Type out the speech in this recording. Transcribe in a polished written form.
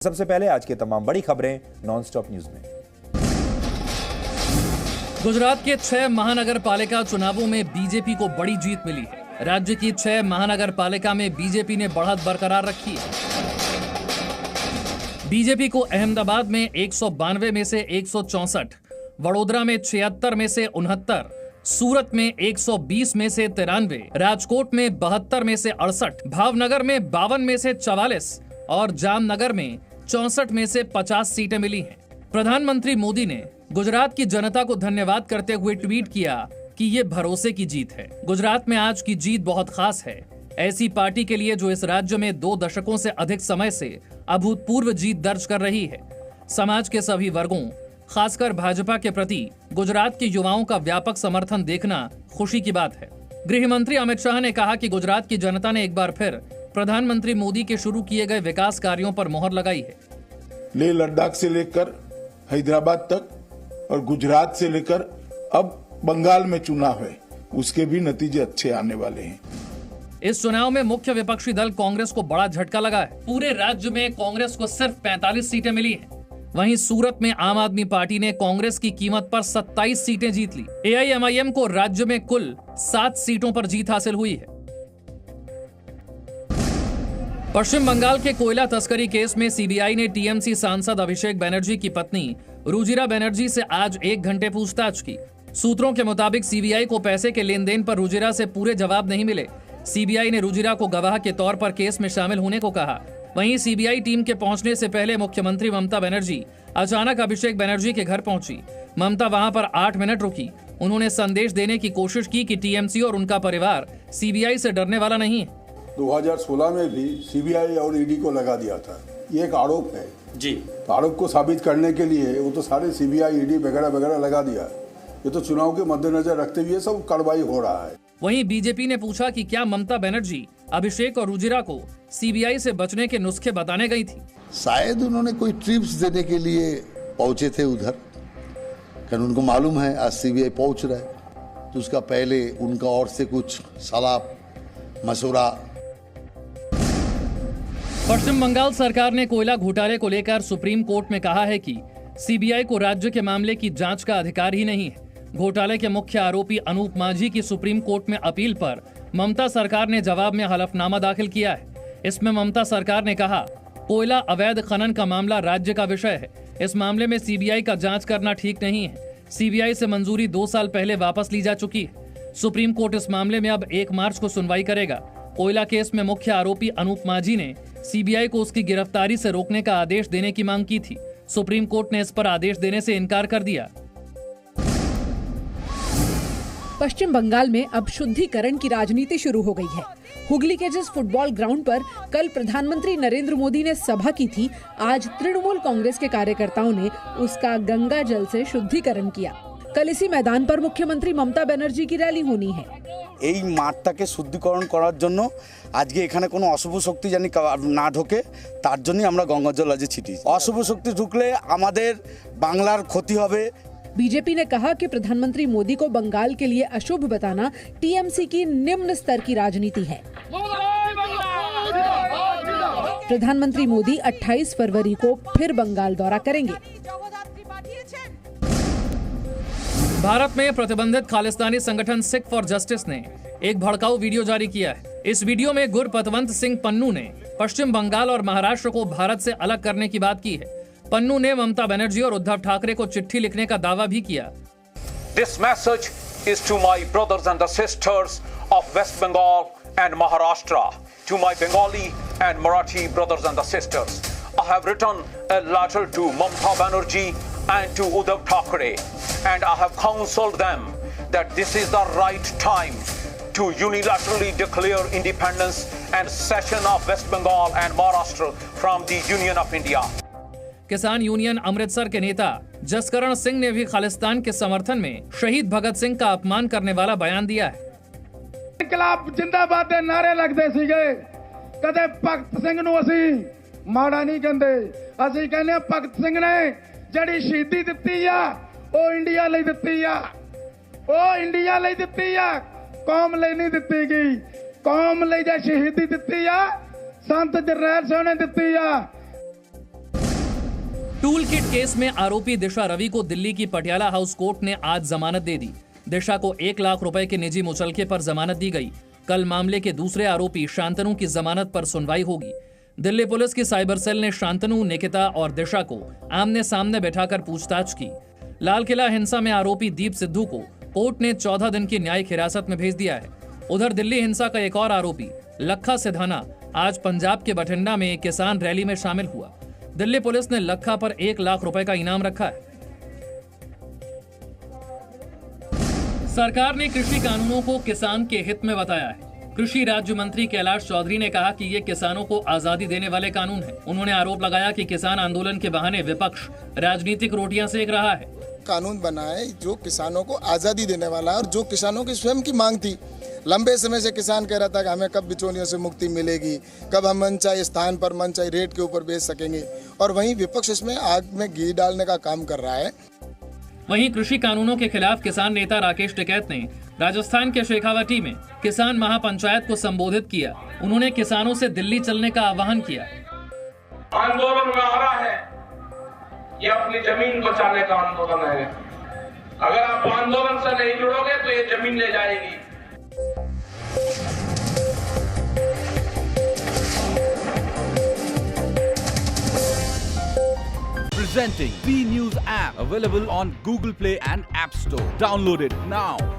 सबसे पहले आज की तमाम बड़ी खबरें नॉन स्टॉप न्यूज में। गुजरात के 6 महानगर पालिका चुनावों में बीजेपी को बड़ी जीत मिली है। राज्य की 6 महानगर पालिका में बीजेपी ने बढ़त बरकरार रखी है। बीजेपी को अहमदाबाद में 192 में से 164, वडोदरा में 76 में से 69, सूरत में 120 में से 93, राजकोट में 72 में से 68, भावनगर में 52 में से 44 और जामनगर में 64 में से 50 सीटें मिली हैं। प्रधानमंत्री मोदी ने गुजरात की जनता को धन्यवाद करते हुए ट्वीट किया कि ये भरोसे की जीत है। गुजरात में आज की जीत बहुत खास है, ऐसी पार्टी के लिए जो इस राज्य में 2 दशकों से अधिक समय से अभूतपूर्व जीत दर्ज कर रही है। समाज के सभी वर्गों, खासकर भाजपा के प्रति गुजरात के युवाओं का व्यापक समर्थन देखना खुशी की बात है। गृह मंत्री अमित शाह ने कहा कि गुजरात की जनता ने एक बार फिर प्रधानमंत्री मोदी के शुरू किए गए विकास कार्यों पर मोहर लगाई है। लेह लद्दाख से लेकर हैदराबाद तक और गुजरात से लेकर अब बंगाल में चुनाव है, उसके भी नतीजे अच्छे आने वाले हैं। इस चुनाव में मुख्य विपक्षी दल कांग्रेस को बड़ा झटका लगा है। पूरे राज्य में कांग्रेस को सिर्फ 45 सीटें मिली हैं। वहीं सूरत में आम आदमी पार्टी ने कांग्रेस की कीमत पर 27 सीटें जीत ली। AIMIM को राज्य में कुल 7 सीटों पर जीत हासिल हुई है। पश्चिम बंगाल के कोयला तस्करी केस में सीबीआई ने टीएमसी सांसद अभिषेक बनर्जी की पत्नी रुजिरा बनर्जी से आज 1 घंटे पूछताछ की। सूत्रों के मुताबिक सीबीआई को पैसे के लेन देन पर रुजिरा से पूरे जवाब नहीं मिले। सीबीआई ने रुजिरा को गवाह के तौर पर केस में शामिल होने को कहा। वहीं सीबीआई टीम के पहुंचने से पहले मुख्यमंत्री ममता बनर्जी अचानक अभिषेक बनर्जी के घर पहुंची। ममता वहां पर 8 मिनट रुकी। उन्होंने संदेश देने की कोशिश की कि टीएमसी और उनका परिवार सीबीआई से डरने वाला नहीं है। 2016 में भी सीबीआई और ईडी को लगा दिया था। ये एक आरोप है जी। तो आरोप को साबित करने के लिए वो तो सारे सीबीआई ईडी वगैरह वगैरह लगा दिया। ये तो चुनाव के मद्देनजर रखते हुए सब कार्रवाई हो रहा है। वहीं बीजेपी ने पूछा कि क्या ममता बनर्जी अभिषेक और रुजिरा को सीबीआई से बचने के नुस्खे बताने गई थी। शायद उन्होंने कोई टिप्स देने के लिए पहुंचे थे उधर, कारण उनको मालूम है आज सीबीआई पहुंच रहा है, तो उसका पहले उनका और से कुछ सलाह मशवरा। पश्चिम बंगाल सरकार ने कोयला घोटाले को लेकर सुप्रीम कोर्ट में कहा है कि सीबीआई को राज्य के मामले की जांच का अधिकार ही नहीं है। घोटाले के मुख्य आरोपी अनूप माझी की सुप्रीम कोर्ट में अपील पर ममता सरकार ने जवाब में हलफनामा दाखिल किया है। इसमें ममता सरकार ने कहा, कोयला अवैध खनन का मामला राज्य का विषय है। इस मामले में सीबीआई का जांच करना ठीक नहीं है। सीबीआई से मंजूरी 2 साल पहले वापस ली जा चुकी है। सुप्रीम कोर्ट इस मामले में अब 1 मार्च को सुनवाई करेगा। कोयला केस में मुख्य आरोपी अनूप माझी ने सीबीआई को उसकी गिरफ्तारी से रोकने का आदेश देने की मांग की थी। सुप्रीम कोर्ट ने इस पर आदेश देने से इनकार कर दिया। पश्चिम बंगाल में अब शुद्धिकरण की राजनीति शुरू हो गई है। हुगली के जिस फुटबॉल ग्राउंड पर कल प्रधानमंत्री नरेंद्र मोदी ने सभा की थी, आज तृणमूल कांग्रेस के कार्यकर्ताओं ने उसका गंगा जल से शुद्धिकरण किया। कल इसी मैदान पर मुख्यमंत्री ममता बनर्जी की रैली होनी है। এই মাঠটাকে শুদ্ধিকরণ করার জন্য আজকে এখানে কোনো অশুভ শক্তি জানি না ঢোকে, তার জন্যই আমরা গঙ্গা জল আজ ছিটি। অশুভ শক্তি ঢুকলে আমাদের বাংলার ক্ষতি হবে। बीजेपी ने कहा कि प्रधानमंत्री मोदी को बंगाल के लिए अशुभ बताना टीएमसी की निम्न स्तर की राजनीति है। प्रधानमंत्री मोदी 28 फरवरी को फिर बंगाल दौरा करेंगे। भारत में प्रतिबंधित खालिस्तानी संगठन सिख फॉर जस्टिस ने एक भड़काऊ वीडियो जारी किया है। इस वीडियो में गुरपतवंत सिंह पन्नू ने पश्चिम बंगाल और महाराष्ट्र को भारत से अलग करने की बात की है। पन्नू ने ममता बनर्जी और उद्धव ठाकरे को चिट्ठी लिखने का दावा भी किया। This message is to my brothers and the sisters of West Bengal and Maharashtra, to my Bengali and Marathi brothers and the sisters. I have written a letter to Mamta Banerjee and to Uddhav Thackeray, and I have counseled them that this is the right time to unilaterally declare independence and secession of West Bengal and Maharashtra from the Union of India. किसान union Amritsar के नेता जसकरण सिंह ने भी खालिस्तान के समर्थन में शहीद भगत सिंह का अपमान करने वाला बयान दिया है। इनकलाब जिंदाबाद के नारे लगते सीगे, कदे भगत सिंह नूं असीं माड़ा नहीं कहंदे। असीं कहने भगत सिंह ने जिहड़ी शहीदी दित्ती आ ਉਹ ਇੰਡੀਆ ਲਈ ਦਿੱਤੀ ਆ, ਉਹ ਇੰਡੀਆ ਲਈ ਦਿੱਤੀ ਆ, ਕੌਮ ਲਈ ਨਹੀਂ ਦਿੱਤੀ ਗਈ। ਕੌਮ ਲਈ ਜੇ ਸ਼ਹੀਦੀ ਦਿੱਤੀ ਆ, ਸੰਤ ਜਰਨੈਲ ਸਿੰਘ ਨੇ ਦਿੱਤੀ ਆ। टूल किट केस में आरोपी दिशा रवि को दिल्ली की पटियाला हाउस कोर्ट ने आज जमानत दे दी। दिशा को 1 लाख रुपए के निजी मुचलके पर जमानत दी गई। कल मामले के दूसरे आरोपी शांतनु की जमानत पर सुनवाई होगी। दिल्ली पुलिस की साइबर सेल ने शांतनु, निकिता और दिशा को आमने सामने बैठाकर पूछताछ की। लाल किला हिंसा में आरोपी दीप सिद्धू को कोर्ट ने 14 दिन की न्यायिक हिरासत में भेज दिया है। उधर दिल्ली हिंसा का एक और आरोपी लखा सिधाना आज पंजाब के बठिंडा में किसान रैली में शामिल हुआ। दिल्ली पुलिस ने लखा पर 1 लाख रुपए का इनाम रखा है। सरकार ने कृषि कानूनों को किसान के हित में बताया है। कृषि राज्य मंत्री कैलाश चौधरी ने कहा कि ये किसानों को आजादी देने वाले कानून हैं। उन्होंने आरोप लगाया कि किसान आंदोलन के बहाने विपक्ष राजनीतिक रोटियां सेक रहा है। कानून बनाए जो किसानों को आजादी देने वाला है और जो किसानों की स्वयं की मांग थी। लंबे समय से किसान कह रहा था कि हमें कब बिचौलियों से मुक्ति मिलेगी, कब हम मनचाहे स्थान पर मनचाहे रेट के ऊपर बेच सकेंगे, और वहीं विपक्ष इसमें आग में घी डालने का काम कर रहा है। वहीं कृषि कानूनों के खिलाफ किसान नेता राकेश टिकैत ने राजस्थान के शेखावाटी में किसान महापंचायत को संबोधित किया। उन्होंने किसानों से दिल्ली चलने का आह्वान किया। आंदोलन में आ रहा है, ये अपनी जमीन बचाने का आंदोलन है। अगर आप आंदोलन से नहीं जुड़ोगे तो ये जमीन ले जाएगी। Presenting B News app, available on Google Play and App Store. Download it now.